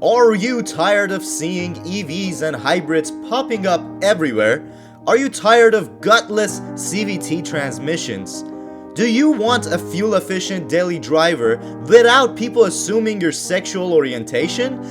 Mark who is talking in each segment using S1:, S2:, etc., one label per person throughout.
S1: Are you tired of seeing EVs and hybrids popping up everywhere? Are you tired of gutless CVT transmissions? Do you want a fuel-efficient daily driver without people assuming your sexual orientation?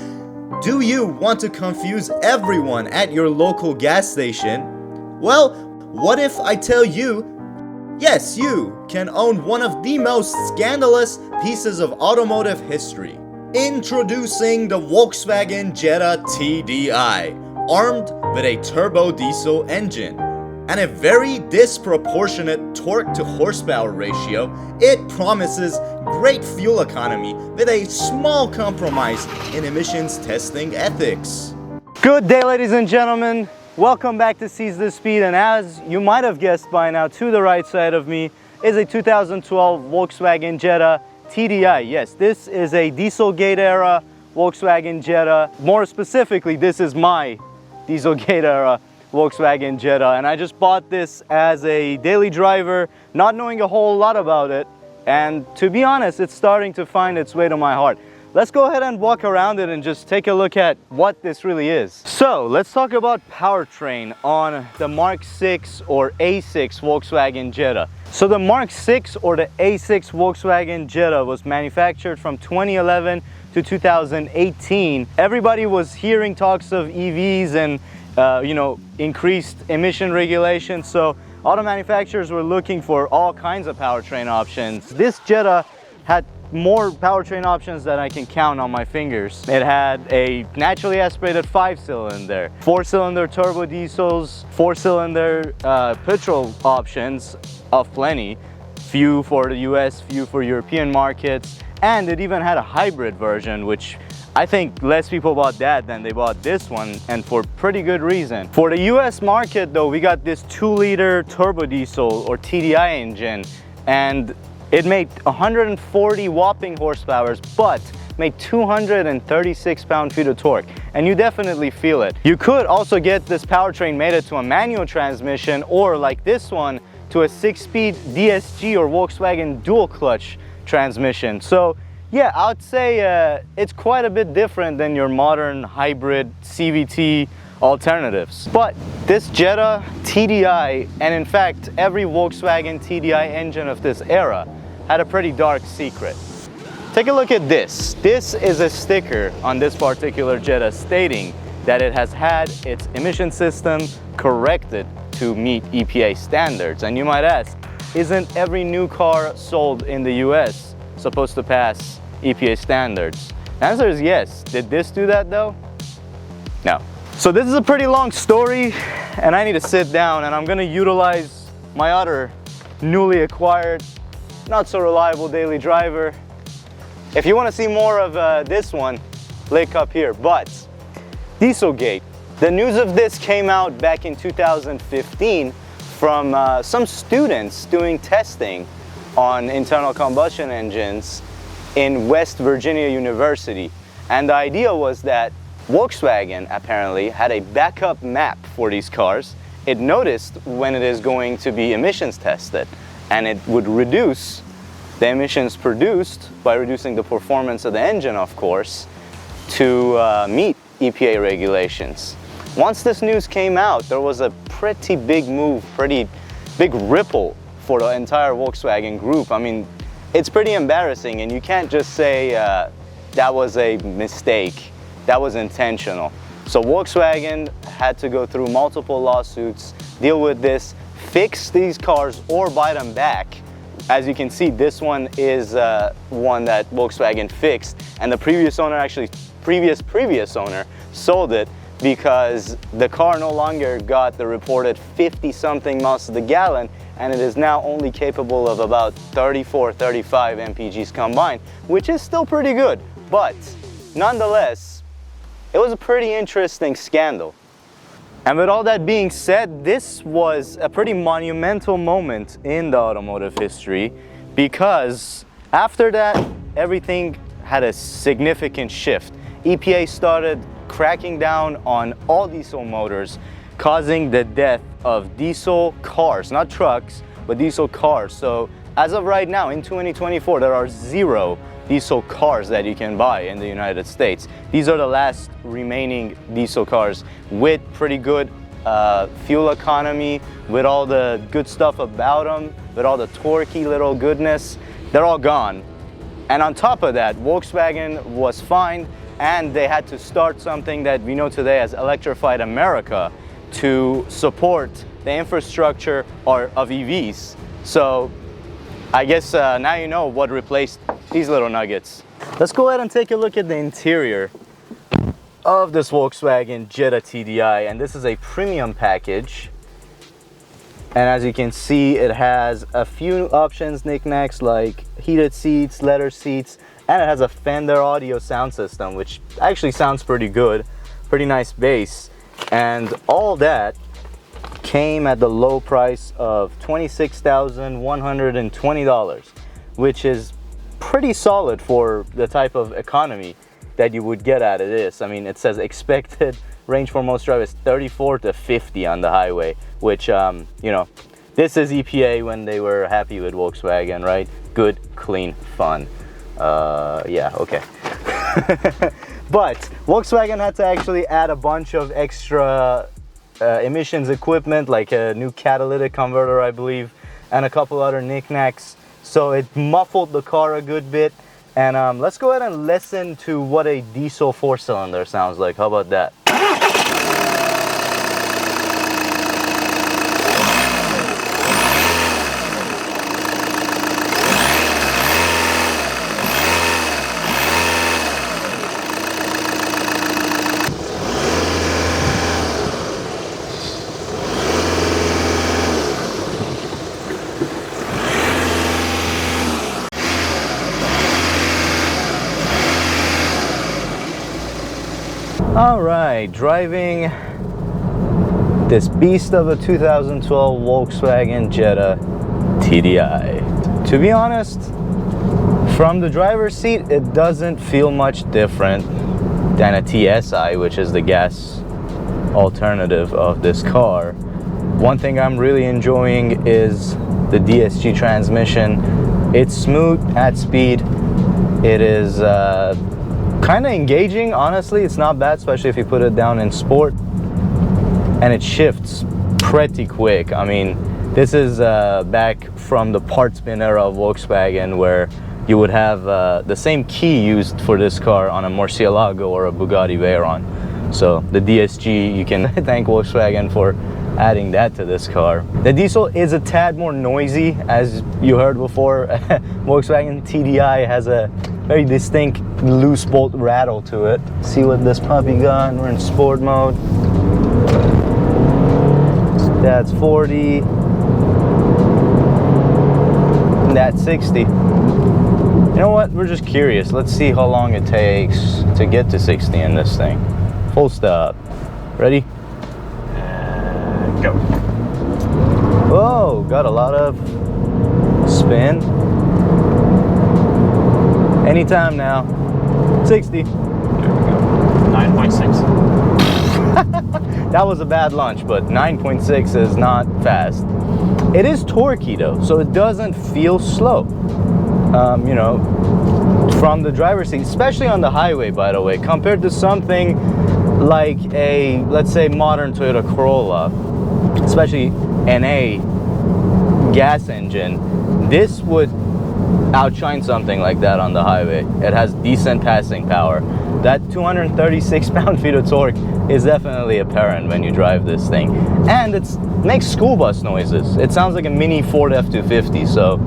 S1: Do you want to confuse everyone at your local gas station? Well, what if I tell you, yes, you can own one of the most scandalous pieces of automotive history. Introducing the Volkswagen Jetta TDI, armed with a turbo diesel engine and a very disproportionate torque to horsepower ratio. It promises great fuel economy with a small compromise in emissions testing ethics.
S2: Good day, ladies and gentlemen. Welcome back to Seize the Speed, and as you might have guessed by now, to the right side of me is a 2012 Volkswagen Jetta TDI. Yes, this is a Dieselgate era Volkswagen Jetta. More specifically, this is my Dieselgate era Volkswagen Jetta, and I just bought this as a daily driver, not knowing a whole lot about it, and to be honest, it's starting to find its way to my heart. Let's go ahead and walk around it and just take a look at what this really is. So let's talk about powertrain on the Mark 6 or A6 Volkswagen Jetta. So the Mark 6 or the A6 Volkswagen Jetta was manufactured from 2011 to 2018. Everybody was hearing talks of EVs and increased emission regulations. So auto manufacturers were looking for all kinds of powertrain options. This Jetta had more powertrain options than I can count on my fingers. It had a naturally aspirated 5-cylinder, 4-cylinder turbo diesels, 4-cylinder petrol options of plenty, few for the US, few for European markets, and it even had a hybrid version, which I think less people bought that than they bought this one, and for pretty good reason. For the US market though, we got this 2-liter turbo diesel or TDI engine, and it made 140 whopping horsepowers, but made 236 pound-feet of torque, and you definitely feel it. You could also get this powertrain mated to a manual transmission, or like this one, to a 6-speed DSG or Volkswagen dual clutch transmission. So yeah, I would say it's quite a bit different than your modern hybrid CVT alternatives. But this Jetta TDI, and in fact every Volkswagen TDI engine of this era, had a pretty dark secret. Take a look at this. This is a sticker on this particular Jetta stating that it has had its emission system corrected to meet EPA standards. And you might ask, isn't every new car sold in the US supposed to pass EPA standards? The answer is yes. Did this do that though? No. So this is a pretty long story, and I need to sit down, and I'm gonna utilize my other newly acquired, not so reliable daily driver. If you want to see more of this one, link up here. But Dieselgate, the news of this came out back in 2015 from some students doing testing on internal combustion engines in West Virginia University. And the idea was that Volkswagen apparently had a backup map for these cars. It noticed when it is going to be emissions tested, and it would reduce the emissions produced by reducing the performance of the engine, of course, to meet EPA regulations. Once this news came out, there was a pretty big move, pretty big ripple for the entire Volkswagen group. I mean, it's pretty embarrassing, and you can't just say that was a mistake, that was intentional. So Volkswagen had to go through multiple lawsuits, deal with this, fix these cars or buy them back. As you can see, this one is one that Volkswagen fixed, and the previous owner, actually previous owner, sold it because the car no longer got the reported 50-something miles to the gallon, and it is now only capable of about 34-35 mpgs combined, which is still pretty good. But nonetheless, it was a pretty interesting scandal. And with all that being said, this was a pretty monumental moment in the automotive history, because after that, everything had a significant shift. EPA started cracking down on all diesel motors, causing the death of diesel cars, not trucks, but diesel cars. So as of right now, in 2024, there are 0 diesel cars that you can buy in the United States. These are the last remaining diesel cars with pretty good fuel economy, with all the good stuff about them, with all the torquey little goodness. They're all gone. And on top of that, Volkswagen was fined, and they had to start something that we know today as Electrified America to support the infrastructure of EVs. So I guess now you know what replaced these little nuggets. Let's go ahead and take a look at the interior of this Volkswagen Jetta TDI, and this is a premium package. And as you can see, it has a few options, knickknacks like heated seats, leather seats, and it has a Fender audio sound system, which actually sounds pretty good, pretty nice bass. And all that came at the low price of $26,120, which is pretty solid for the type of economy that you would get out of this. I mean, it says expected range for most drivers 34 to 50 on the highway, which, you know, this is EPA when they were happy with Volkswagen, right? Good, clean, fun. Yeah, okay. But Volkswagen had to actually add a bunch of extra emissions equipment, like a new catalytic converter, I believe, and a couple other knickknacks. So it muffled the car a good bit. And let's go ahead and listen to what a diesel 4-cylinder sounds like. How about that? All right, driving this beast of a 2012 Volkswagen Jetta TDI. To be honest, from the driver's seat, it doesn't feel much different than a TSI, which is the gas alternative of this car. One thing I'm really enjoying is the DSG transmission. It's smooth at speed. It is kind of engaging, honestly. It's not bad, especially if you put it down in sport, and it shifts pretty quick. I mean, this is back from the parts bin era of Volkswagen, where you would have the same key used for this car on a Murcielago or a Bugatti Veyron. So the DSG, you can thank Volkswagen for adding that to this car. The diesel is a tad more noisy, as you heard before. Volkswagen TDI has a very distinct loose bolt rattle to it. See what this puppy got. We're in sport mode. That's 40. That's 60. You know what? We're just curious. Let's see how long it takes to get to 60 in this thing. Full stop. Ready? Go. Whoa, got a lot of spin. Anytime now. 60. There we go.
S3: 9.6.
S2: That was a bad lunch, but 9.6 is not fast. It is torquey though, so it doesn't feel slow. You know, from the driver's seat, especially on the highway, by the way, compared to something like a, let's say, modern Toyota Corolla, especially an A gas engine, this would outshine something like that on the highway. It has decent passing power. That 236 pound-feet of torque is definitely apparent when you drive this thing. And it makes school bus noises. It sounds like a mini Ford F-250, so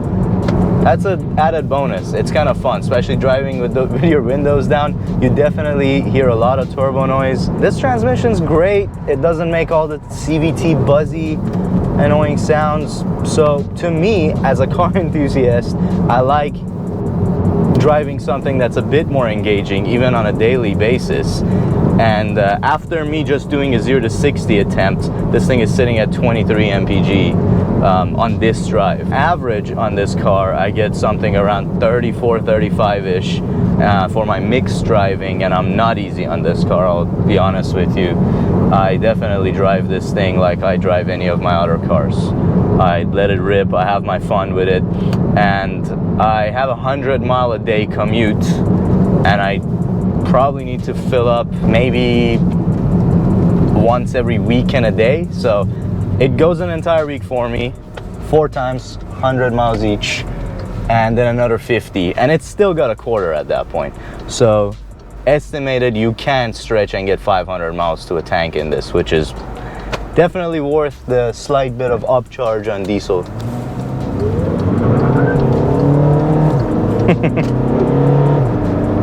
S2: that's an added bonus. It's kind of fun, especially driving with your windows down. You definitely hear a lot of turbo noise. This transmission's great. It doesn't make all the CVT buzzy, annoying sounds. So to me, as a car enthusiast, I like driving something that's a bit more engaging, even on a daily basis. And after me just doing a 0 to 60 attempt, this thing is sitting at 23 mpg on this drive. Average on this car, I get something around 34, 35-ish for my mixed driving, and I'm not easy on this car, I'll be honest with you. I definitely drive this thing like I drive any of my other cars. I let it rip, I have my fun with it, and I have a 100-mile-a-day commute, and I probably need to fill up maybe once every week and a day. So it goes an entire week for me, 4 times 100 miles each, and then another 50, and it's still got a quarter at that point. So estimated you can stretch and get 500 miles to a tank in this, which is definitely worth the slight bit of upcharge on diesel.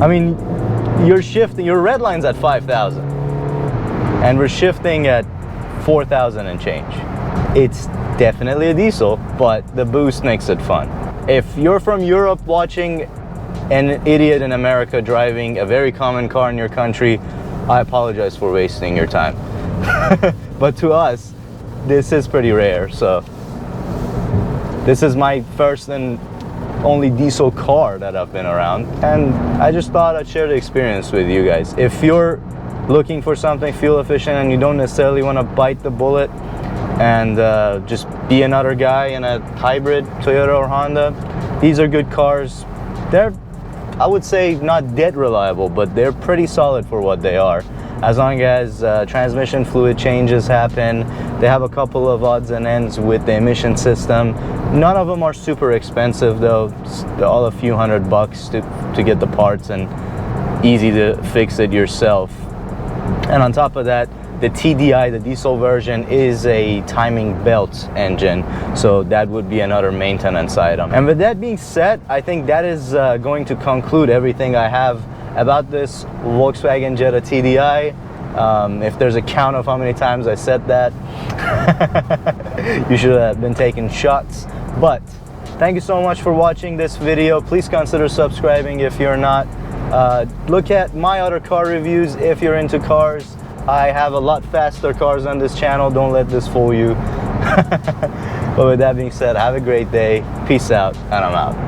S2: I mean, you're shifting, your red line's at 5,000 and we're shifting at 4,000 and change. It's definitely a diesel, but the boost makes it fun. If you're from Europe watching an idiot in America driving a very common car in your country, I apologize for wasting your time. But to us, this is pretty rare. So this is my first and only diesel car that I've been around, and I just thought I'd share the experience with you guys. If you're looking for something fuel efficient and you don't necessarily want to bite the bullet and just be another guy in a hybrid, Toyota or Honda, these are good cars. They're, I would say, not dead reliable, but they're pretty solid for what they are. As long as transmission fluid changes happen, they have a couple of odds and ends with the emission system. None of them are super expensive though, all a few $100 to get the parts and easy to fix it yourself. And on top of that, the TDI, the diesel version, is a timing belt engine, so that would be another maintenance item. And with that being said, I think that is going to conclude everything I have about this Volkswagen Jetta TDI. If there's a count of how many times I said that, you should have been taking shots. But thank you so much for watching this video. Please consider subscribing if you're not. Look at my other car reviews if you're into cars. I have a lot faster cars on this channel. Don't let this fool you. But with that being said, have a great day. Peace out, and I'm out.